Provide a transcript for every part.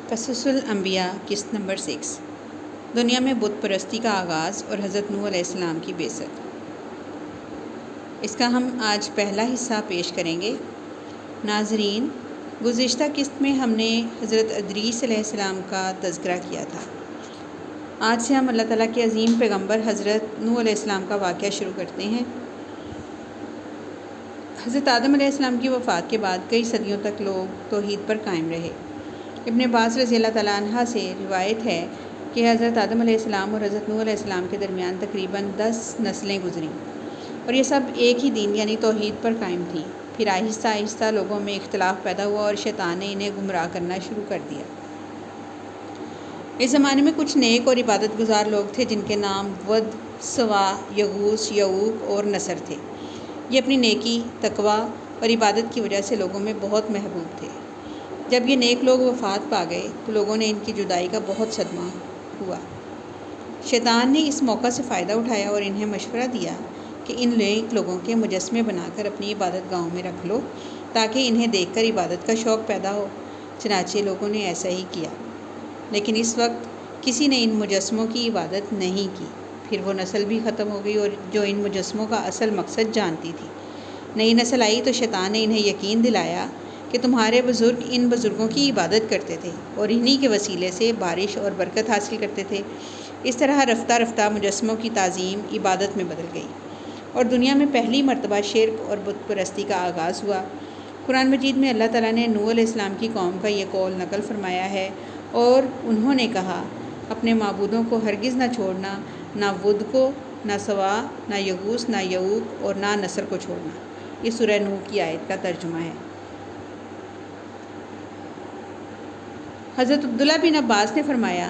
قصص الانبیاء قسط نمبر 6 دنیا میں بت پرستی کا آغاز اور حضرت نوح علیہ السلام کی بعثت۔ اس کا ہم آج پہلا حصہ پیش کریں گے۔ ناظرین، گزشتہ قسط میں ہم نے حضرت ادریس علیہ السلام کا تذکرہ کیا تھا۔ آج سے ہم اللہ تعالیٰ کے عظیم پیغمبر حضرت نوح علیہ السلام کا واقعہ شروع کرتے ہیں۔ حضرت آدم علیہ السلام کی وفات کے بعد کئی صدیوں تک لوگ توحید پر قائم رہے۔ ابن عباس رضی اللہ تعالیٰ عنہ سے روایت ہے کہ حضرت آدم علیہ السلام اور حضرت نوح علیہ السلام کے درمیان تقریباً 10 نسلیں گزریں اور یہ سب ایک ہی دین یعنی توحید پر قائم تھیں۔ پھر آہستہ آہستہ لوگوں میں اختلاف پیدا ہوا اور شیطان نے انہیں گمراہ کرنا شروع کر دیا۔ اس زمانے میں کچھ نیک اور عبادت گزار لوگ تھے جن کے نام ود، سوا، یغوث، یعوق اور نصر تھے۔ یہ اپنی نیکی، تقوی اور عبادت کی وجہ سے لوگوں میں بہت محبوب تھے۔ جب یہ نیک لوگ وفات پا گئے تو لوگوں نے ان کی جدائی کا بہت صدمہ ہوا۔ شیطان نے اس موقع سے فائدہ اٹھایا اور انہیں مشورہ دیا کہ ان نیک لوگوں کے مجسمے بنا کر اپنی عبادت گاہوں میں رکھ لو تاکہ انہیں دیکھ کر عبادت کا شوق پیدا ہو۔ چنانچہ لوگوں نے ایسا ہی کیا، لیکن اس وقت کسی نے ان مجسموں کی عبادت نہیں کی۔ پھر وہ نسل بھی ختم ہو گئی اور جو ان مجسموں کا اصل مقصد جانتی تھی۔ نئی نسل آئی تو شیطان نے انہیں یقین دلایا کہ تمہارے بزرگ ان بزرگوں کی عبادت کرتے تھے اور انہی کے وسیلے سے بارش اور برکت حاصل کرتے تھے۔ اس طرح رفتہ رفتہ مجسموں کی تعظیم عبادت میں بدل گئی اور دنیا میں پہلی مرتبہ شرک اور بت پرستی کا آغاز ہوا۔ قرآن مجید میں اللہ تعالیٰ نے نوح علیہ السلام کی قوم کا یہ قول نقل فرمایا ہے اور انہوں نے کہا، اپنے معبودوں کو ہرگز نہ چھوڑنا، نہ ود کو، نہ سوا، نہ یغوث، نہ یعوق اور نہ نصر کو چھوڑنا۔ یہ سورہ نوح کی آیت کا ترجمہ ہے۔ حضرت عبداللہ بن عباس نے فرمایا،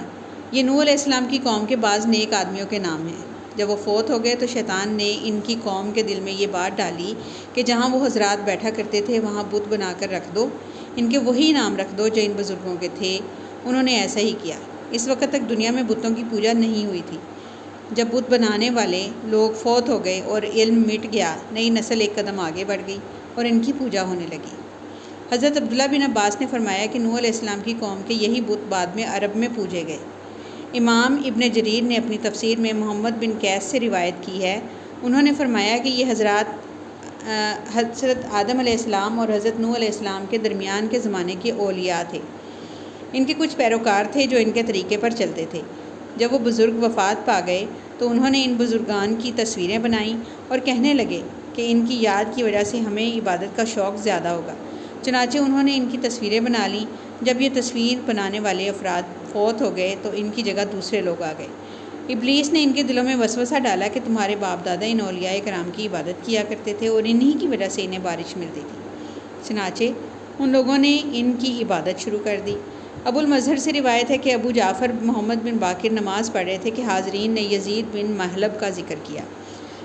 یہ نوح علیہ السلام کی قوم کے بعض نیک آدمیوں کے نام ہیں۔ جب وہ فوت ہو گئے تو شیطان نے ان کی قوم کے دل میں یہ بات ڈالی کہ جہاں وہ حضرات بیٹھا کرتے تھے وہاں بت بنا کر رکھ دو، ان کے وہی نام رکھ دو جو ان بزرگوں کے تھے۔ انہوں نے ایسا ہی کیا۔ اس وقت تک دنیا میں بتوں کی پوجا نہیں ہوئی تھی۔ جب بت بنانے والے لوگ فوت ہو گئے اور علم مٹ گیا، نئی نسل ایک قدم آگے بڑھ گئی اور ان کی پوجا ہونے لگی۔ حضرت عبداللہ بن عباس نے فرمایا کہ نوح علیہ السلام کی قوم کے یہی بت بعد میں عرب میں پوجے گئے۔ امام ابن جریر نے اپنی تفسیر میں محمد بن قیس سے روایت کی ہے۔ انہوں نے فرمایا کہ یہ حضرات حضرت آدم علیہ السلام اور حضرت نوح علیہ السلام کے درمیان کے زمانے کے اولیاء تھے۔ ان کے کچھ پیروکار تھے جو ان کے طریقے پر چلتے تھے۔ جب وہ بزرگ وفات پا گئے تو انہوں نے ان بزرگان کی تصویریں بنائیں اور کہنے لگے کہ ان کی یاد کی وجہ سے ہمیں عبادت کا شوق زیادہ ہوگا۔ چنانچہ انہوں نے ان کی تصویریں بنا لیں۔ جب یہ تصویر بنانے والے افراد فوت ہو گئے تو ان کی جگہ دوسرے لوگ آ گئے۔ ابلیس نے ان کے دلوں میں وسوسہ ڈالا کہ تمہارے باپ دادا ان اولیاء کرام کی عبادت کیا کرتے تھے اور انہی کی وجہ سے انہیں بارش ملتی تھی۔ چنانچہ ان لوگوں نے ان کی عبادت شروع کر دی۔ ابو المظہر سے روایت ہے کہ ابو جعفر محمد بن باقر نماز پڑھ رہے تھے کہ حاضرین نے یزید بن محلب کا ذکر کیا۔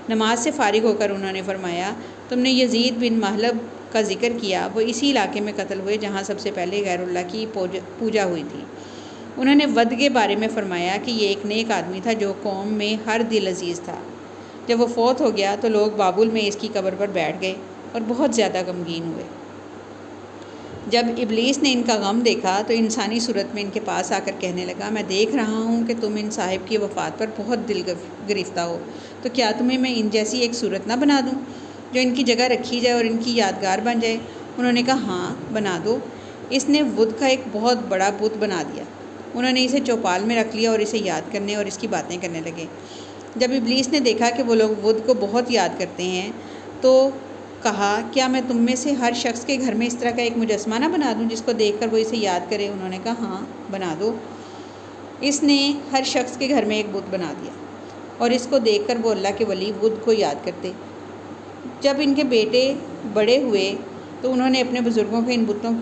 نماز سے فارغ ہو کر انہوں نے فرمایا، تم نے یزید بن محلب کا ذکر کیا، وہ اسی علاقے میں قتل ہوئے جہاں سب سے پہلے غیر اللہ کی پوجا ہوئی تھی۔ انہوں نے ود کے بارے میں فرمایا کہ یہ ایک نیک آدمی تھا جو قوم میں ہر دل عزیز تھا۔ جب وہ فوت ہو گیا تو لوگ بابل میں اس کی قبر پر بیٹھ گئے اور بہت زیادہ غمگین ہوئے۔ جب ابلیس نے ان کا غم دیکھا تو انسانی صورت میں ان کے پاس آ کر کہنے لگا، میں دیکھ رہا ہوں کہ تم ان صاحب کی وفات پر بہت دل گرفتہ ہو، تو کیا تمہیں میں ان جیسی ایک صورت نہ بنا دوں جو ان کی جگہ رکھی جائے اور ان کی یادگار بن جائے؟ انہوں نے کہا، ہاں بنا دو۔ اس نے ود کا ایک بہت بڑا بت بنا دیا۔ انہوں نے اسے چوپال میں رکھ لیا اور اسے یاد کرنے اور اس کی باتیں کرنے لگے۔ جب ابلیس نے دیکھا کہ وہ لوگ ود کو بہت یاد کرتے ہیں تو کہا، کیا میں تم میں سے ہر شخص کے گھر میں اس طرح کا ایک مجسمہ نہ بنا دوں جس کو دیکھ کر وہ اسے یاد کرے؟ انہوں نے کہا، ہاں بنا دو۔ اس نے ہر شخص کے گھر میں ایک بت بنا دیا اور اس کو دیکھ کر وہ اللہ کے ولی ود کو یاد کرتے۔ جب ان کے بیٹے بڑے ہوئے تو انہوں نے اپنے بزرگوں کو ان بتوں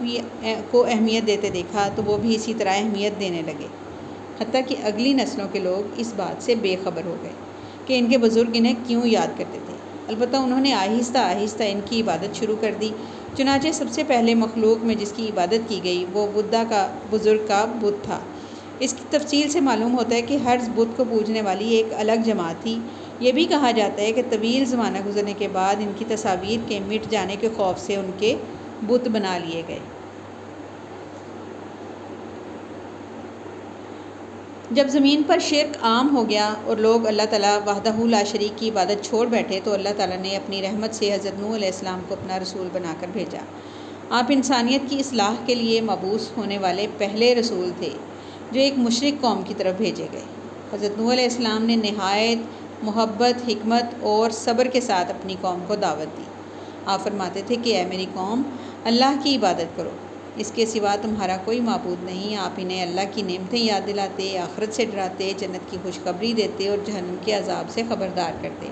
کو اہمیت دیتے دیکھا تو وہ بھی اسی طرح اہمیت دینے لگے، حتیٰ کہ اگلی نسلوں کے لوگ اس بات سے بے خبر ہو گئے کہ ان کے بزرگ انہیں کیوں یاد کرتے تھے۔ البتہ انہوں نے آہستہ آہستہ ان کی عبادت شروع کر دی۔ چنانچہ سب سے پہلے مخلوق میں جس کی عبادت کی گئی وہ بدھا کا بزرگ کا بت تھا۔ اس کی تفصیل سے معلوم ہوتا ہے کہ ہر بت کو پوجنے والی ایک الگ جماعت تھی۔ یہ بھی کہا جاتا ہے کہ طویل زمانہ گزرنے کے بعد ان کی تصاویر کے مٹ جانے کے خوف سے ان کے بت بنا لیے گئے۔ جب زمین پر شرک عام ہو گیا اور لوگ اللہ تعالیٰ وحدہ لا شریک کی عبادت چھوڑ بیٹھے تو اللہ تعالیٰ نے اپنی رحمت سے حضرت نوح علیہ السلام کو اپنا رسول بنا کر بھیجا۔ آپ انسانیت کی اصلاح کے لیے مبعوث ہونے والے پہلے رسول تھے جو ایک مشرک قوم کی طرف بھیجے گئے۔ حضرت نوح علیہ السلام نے نہایت محبت، حکمت اور صبر کے ساتھ اپنی قوم کو دعوت دی۔ آپ فرماتے تھے کہ اے میری قوم، اللہ کی عبادت کرو، اس کے سوا تمہارا کوئی معبود نہیں۔ آپ انہیں اللہ کی نعمتیں یاد دلاتے، آخرت سے ڈراتے، جنت کی خوشخبری دیتے اور جہنم کے عذاب سے خبردار کرتے۔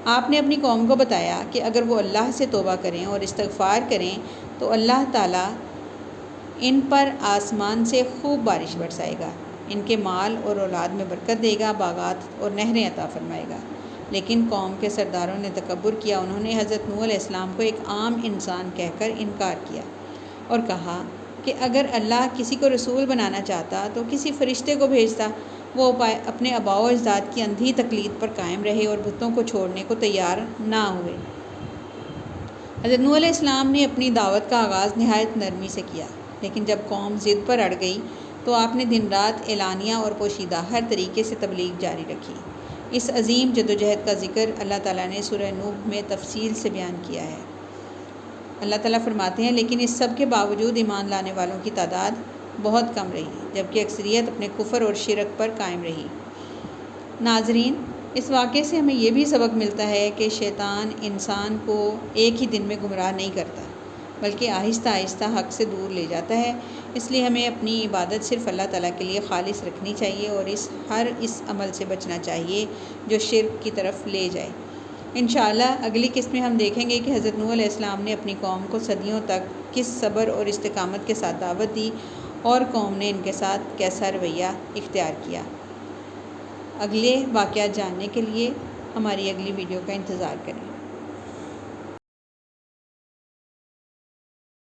آپ نے اپنی قوم کو بتایا کہ اگر وہ اللہ سے توبہ کریں اور استغفار کریں تو اللہ تعالیٰ ان پر آسمان سے خوب بارش برسائے گا، ان کے مال اور اولاد میں برکت دے گا، باغات اور نہریں عطا فرمائے گا۔ لیکن قوم کے سرداروں نے تکبر کیا، انہوں نے حضرت نوح علیہ السلام کو ایک عام انسان کہہ کر انکار کیا اور کہا کہ اگر اللہ کسی کو رسول بنانا چاہتا تو کسی فرشتے کو بھیجتا۔ وہ اپنے آباء و اجداد کی اندھی تقلید پر قائم رہے اور بتوں کو چھوڑنے کو تیار نہ ہوئے۔ حضرت نوح علیہ السلام نے اپنی دعوت کا آغاز نہایت نرمی سے کیا، لیکن جب قوم ضد پر اڑ گئی تو آپ نے دن رات اعلانیہ اور پوشیدہ ہر طریقے سے تبلیغ جاری رکھی۔ اس عظیم جدوجہد کا ذکر اللہ تعالیٰ نے سورہ نوح میں تفصیل سے بیان کیا ہے۔ اللہ تعالیٰ فرماتے ہیں لیکن اس سب کے باوجود ایمان لانے والوں کی تعداد بہت کم رہی، جبکہ اکثریت اپنے کفر اور شرک پر قائم رہی۔ ناظرین، اس واقعے سے ہمیں یہ بھی سبق ملتا ہے کہ شیطان انسان کو ایک ہی دن میں گمراہ نہیں کرتا، بلکہ آہستہ آہستہ حق سے دور لے جاتا ہے۔ اس لیے ہمیں اپنی عبادت صرف اللہ تعالیٰ کے لیے خالص رکھنی چاہیے اور اس عمل سے بچنا چاہیے جو شرک کی طرف لے جائے۔ انشاءاللہ اگلی قسط میں ہم دیکھیں گے کہ حضرت نوح علیہ السلام نے اپنی قوم کو صدیوں تک کس صبر اور استقامت کے ساتھ دعوت دی اور قوم نے ان کے ساتھ کیسا رویہ اختیار کیا۔ اگلے واقعات جاننے کے لیے ہماری اگلی ویڈیو کا انتظار کریں۔